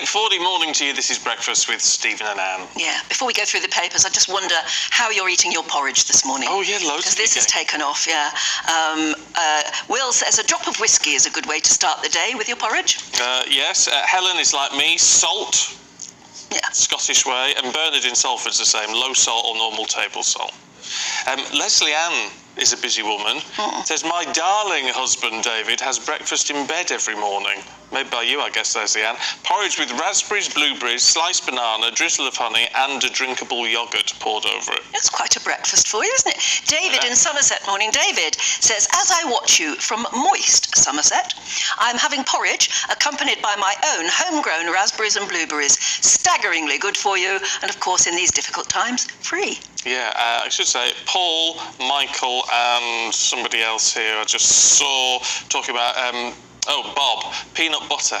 8:40 morning to you. This is Breakfast with Stephen and Anne. Yeah, before we go through the papers, I just wonder how you're eating your porridge this morning. Oh, yeah, loads. Because this has taken off, yeah. Will says a drop of whiskey is a good way to start the day with your porridge. Yes, Helen is like me, salt. Yeah. Scottish way, and Bernard in Salford's the same, low salt or normal table salt. Leslie Ann is a busy woman. Says, my darling husband David has breakfast in bed every morning. Made by you, I guess, Leslie Ann. Porridge with raspberries, blueberries, sliced banana, drizzle of honey, and a drinkable yoghurt poured over it. It's quite a breakfast for you, isn't it? David in Somerset, morning. David says, as I watch you from moist Somerset, I'm having porridge accompanied by my own homegrown raspberries and blueberries. Staggeringly good for you, and of course, in these difficult times, free. Yeah, I should say Paul, Michael, and somebody else here I just saw talking about, Bob, peanut butter.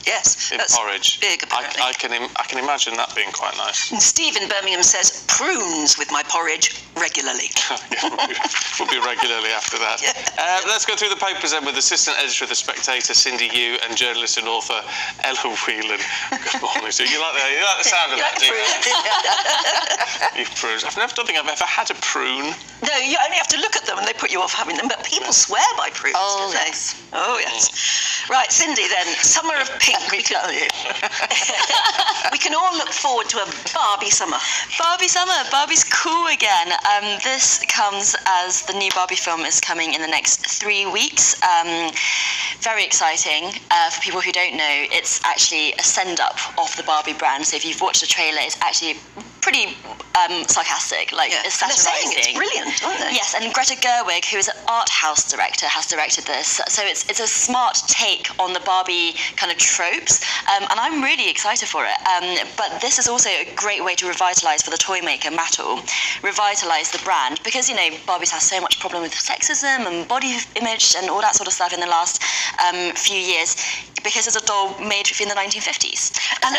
Yes, in that's porridge. Big, apparently. I can imagine that being quite nice. And Steve in Birmingham says, prunes with my porridge regularly. Yeah, we'll be regularly after that. Yeah. Let's go through the papers then with assistant editor of The Spectator, Cindy Yu, and journalist and author Ella Whelan. Good morning to you. You like the sound of that, do you? You've prunes. I don't think I've ever had a prune. No, you only have to look at them and they put you off having them, but people swear by prunes, don't they? Yes. Oh, yes. Right, Cindy, then, summer of pink, we tell you. We can all look forward to a Barbie summer. Barbie summer. Barbie's cool again. This comes as the new Barbie film is coming in the next 3 weeks. Very exciting. For people who don't know, it's actually a send-up of the Barbie brand. So if you've watched the trailer, it's actually pretty sarcastic, it's satirizing. It's brilliant, aren't they? Yes, and Greta Gerwig, who is an art house director, has directed this. So it's a smart take on the Barbie kind of tropes, and I'm really excited for it. But this is also a great way to revitalise for the toy maker Mattel, revitalise the brand, because Barbie's had so much problem with sexism and body image and all that sort of stuff in the last few years, because it's a doll made in the 1950s. And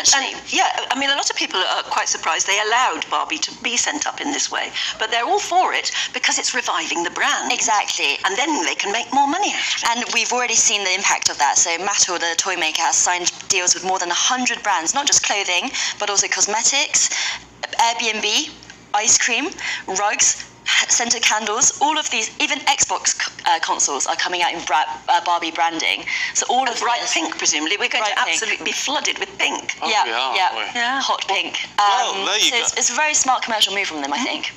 yeah, I mean, a lot of people are quite surprised they allowed Barbie to be sent up in this way, but they're all for it because it's reviving the brand. Exactly. And then they can make more money out of it. And we've already seen the impact of that. So Mattel, the toy maker, has signed deals with more than 100 brands, not just clothing, but also cosmetics, Airbnb, ice cream, rugs, scented candles, all of these, even Xbox consoles are coming out in Barbie branding. So all of bright pink, presumably. We're going to pink. absolutely be flooded with pink. Oh, yeah, hot pink. Well, there you go. It's a very smart commercial move from them, I think.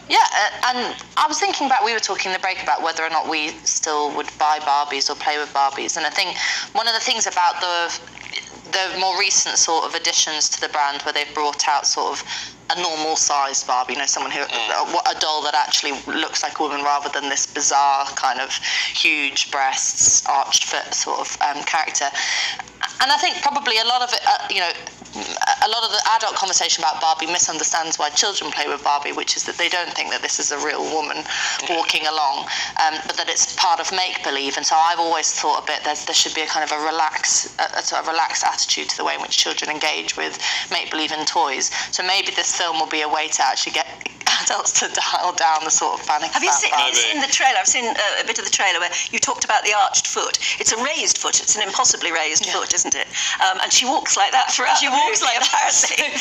Yeah, and I was thinking about, we were talking in the break about whether or not we still would buy Barbies or play with Barbies, and I think one of the things about the more recent sort of additions to the brand, where they've brought out sort of a normal sized Barbie, someone who, a doll that actually looks like a woman rather than this bizarre kind of huge breasts, arched foot sort of character. And I think probably a lot of it, a lot of the adult conversation about Barbie misunderstands why children play with Barbie, which is that they don't think that this is a real woman walking along, but that it's part of make-believe. And so I've always thought there should be a kind of a sort of relaxed attitude to the way in which children engage with make-believe and toys. So maybe this film will be a way to actually get adults to dial down the sort of panic. Have you seen the trailer? I've seen a bit of the trailer where you talked about the arched foot. It's a raised foot. It's an impossibly raised foot, isn't it? And she walks like that throughout. She walks like that.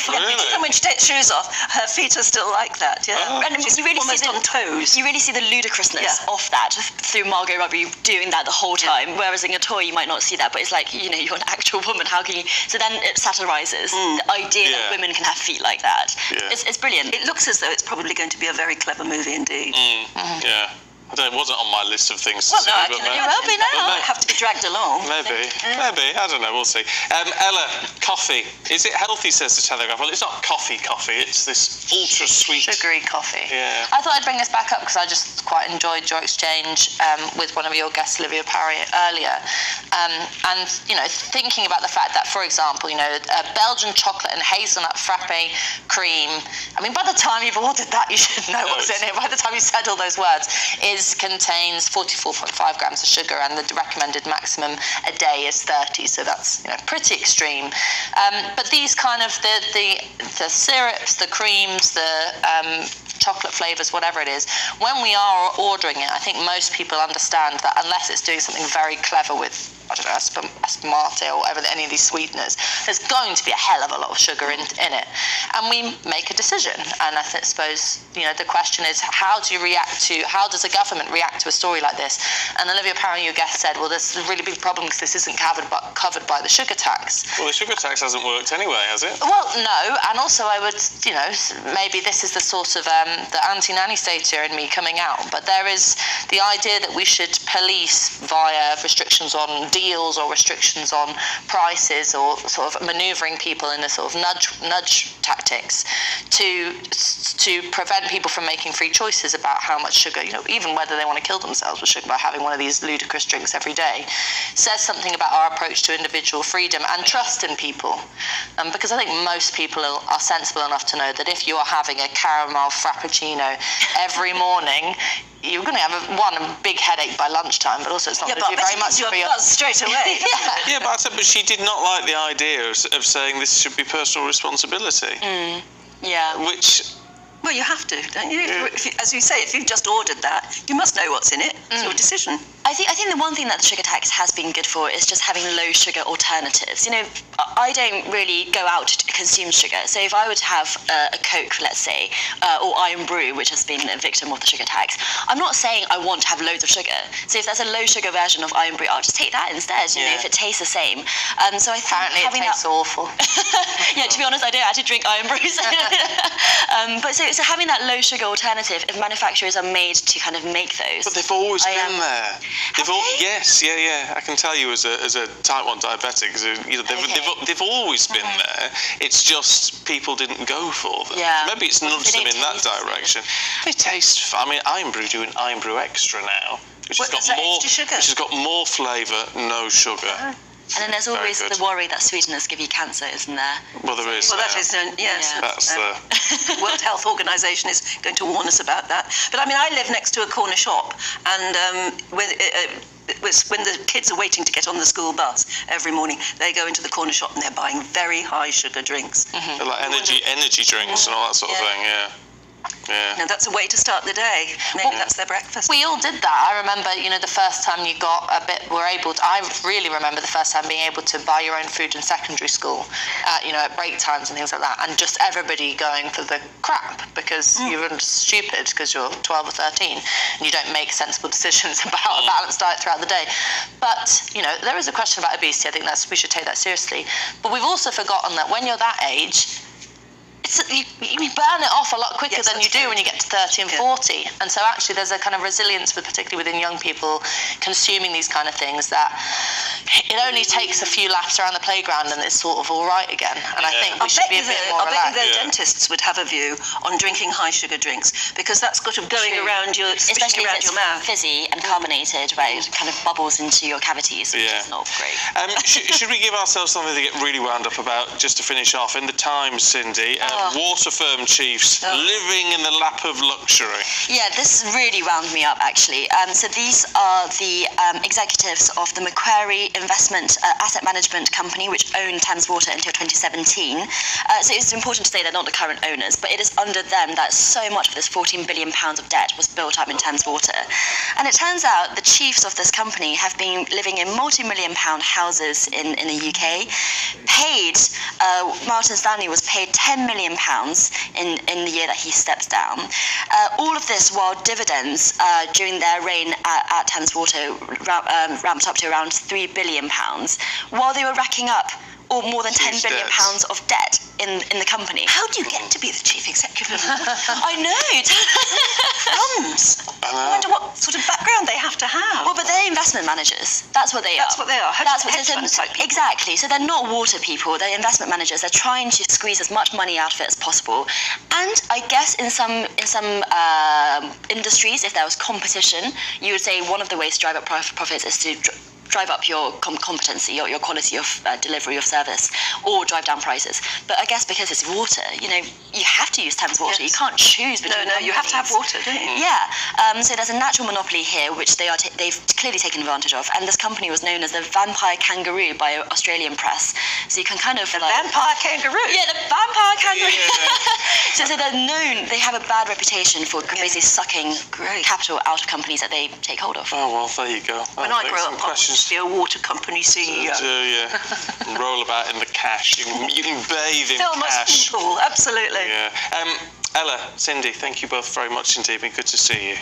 Really? Even when she takes shoes off, her feet are still like that. Yeah, and she's almost on toes. You really see the ludicrousness of that through Margot Robbie doing that the whole time. Whereas in a toy, you might not see that, but it's like you're an actual woman. How can you? So then it satirizes the idea that women can have feet like that. Yeah. It's brilliant. It looks as though it's probably going to be a very clever movie indeed. Yeah. It wasn't on my list of things to see. But it will be now. Might have to be dragged along. Maybe. I don't know. We'll see. Ella, coffee. Is it healthy, says the Telegraph? Well, it's not coffee. It's this ultra-sweet... sugary coffee. Yeah. I thought I'd bring this back up because I just quite enjoyed your exchange with one of your guests, Olivia Parry, earlier. And, thinking about the fact that, for example, Belgian chocolate and hazelnut frappe cream, I mean, by the time you've ordered that, you should know what's in it. By the time you said all those words, contains 44.5 grams of sugar, and the recommended maximum a day is 30. So that's pretty extreme. But these kind of the syrups, the creams, the chocolate flavors, whatever it is, when we are ordering it, I think most people understand that unless it's doing something very clever with, I don't know, aspartame or whatever, any of these sweeteners, there's going to be a hell of a lot of sugar in it. And we make a decision. And I suppose, the question is, how does a government react to a story like this? And Olivia Parry, your guest, said, well, there's a really big problem because this isn't covered by the sugar tax. Well, the sugar tax hasn't worked anyway, has it? Well, no. And also I would, maybe this is the sort of the anti-nanny stater in me coming out, but there is the idea that we should police via restrictions on deals or restrictions on prices, or sort of manoeuvring people in a sort of nudge tactics to prevent people from making free choices about how much sugar, even whether they want to kill themselves with sugar by having one of these ludicrous drinks every day, says something about our approach to individual freedom and trust in people. Because I think most people are sensible enough to know that if you are having a caramel frappuccino every morning, you're going to have a big headache by lunchtime, but also it's not going to do very much for your... straight away. Yeah, but she did not like the idea of saying this should be personal responsibility. Yeah. Which... Well, you have to, don't you? As you say, if you've just ordered that, you must know what's in it. It's your decision. I think the one thing that the sugar tax has been good for is just having low sugar alternatives. I don't really go out to consume sugar. So if I were to have a Coke, let's say, or Iron Brew, which has been a victim of the sugar tax, I'm not saying I want to have loads of sugar. So if there's a low sugar version of Iron Brew, I'll just take that instead, if it tastes the same. So I think apparently it tastes awful. Yeah, to be honest, I don't actually drink Iron Brews. But so having that low sugar alternative, if manufacturers are made to kind of make those. But they've always been there. Yes, yeah. I can tell you as a type 1 diabetic, they've always been there. It's just people didn't go for them. Yeah. Maybe it's nudged them in that direction. They taste. I mean, Iron Brew do an Iron Brew Extra now, which has got more flavour, no sugar. And then there's always the worry that sweeteners give you cancer, isn't there? Well, there is. Well, that is, yes. Yeah. That's the World Health Organization is going to warn us about that. But I mean, I live next to a corner shop, and when the kids are waiting to get on the school bus every morning, they go into the corner shop and they're buying very high sugar drinks. Like energy drinks and all that sort of thing, yeah. Now that's a way to start the day. Maybe that's their breakfast. We all did that. I remember, the first time you got I really remember the first time being able to buy your own food in secondary school, at break times and things like that, and just everybody going for the crap because you're stupid because you're 12 or 13 and you don't make sensible decisions about a balanced diet throughout the day. But, there is a question about obesity. I think we should take that seriously. But we've also forgotten that when you're that age, you burn it off a lot quicker than you do when you get to 30 and 40. And so actually there's a kind of resilience, particularly within young people, consuming these kind of things, that it only takes a few laps around the playground and it's sort of all right again. And I think we should be a bit more relaxed. I bet dentists would have a view on drinking high sugar drinks, because that's got of going around your, especially around if it's your mouth. fizzy and carbonated, right? It kind of bubbles into your cavities, which is not great. Should we give ourselves something to get really wound up about, just to finish off? In the Times, Cindy, water firm chiefs living in the lap of luxury. Yeah, this really wound me up, actually. So these are the executives of the Macquarie Investment Asset Management Company, which owned Thames Water until 2017. So it's important to say they're not the current owners, but it is under them that so much of this £14 billion of debt was built up in Thames Water. And it turns out the chiefs of this company have been living in multi-million-pound houses in the UK. Martin Stanley was paid £10 million in the year that he steps down. All of this while dividends during their reign at Thames Water ramped up to around £3 billion, while they were racking up more than £10 billion of debt in the company. How do you get to be the chief executive? I know. Crumbs. I wonder what sort of background they have to have. Well, but they're investment managers. That's what they are. That's what they are. Exactly. So they're not water people. They're investment managers. They're trying to squeeze as much money out of it as possible. And I guess in some industries, if there was competition, you would say one of the ways to drive up profits is to drive up your competency, your quality of delivery of service, or drive down prices. But I guess because it's water, you know, you have to use Thames water. Yes. You can't choose between. No, you have to have water, don't you? Yeah. So there's a natural monopoly here, which they've clearly taken advantage of. And this company was known as the Vampire Kangaroo by Australian press. So you can kind of Vampire kangaroo. Yeah, the vampire kangaroo. so they're known. They have a bad reputation for basically sucking capital out of companies that they take hold of. Oh, well, there you go. When I grow up, I want to be a water company CEO. And roll about in the cash. You can bathe in Fill my cash. pool, absolutely. Yeah. Ella, Cindy, thank you both very much indeed. Been good to see you.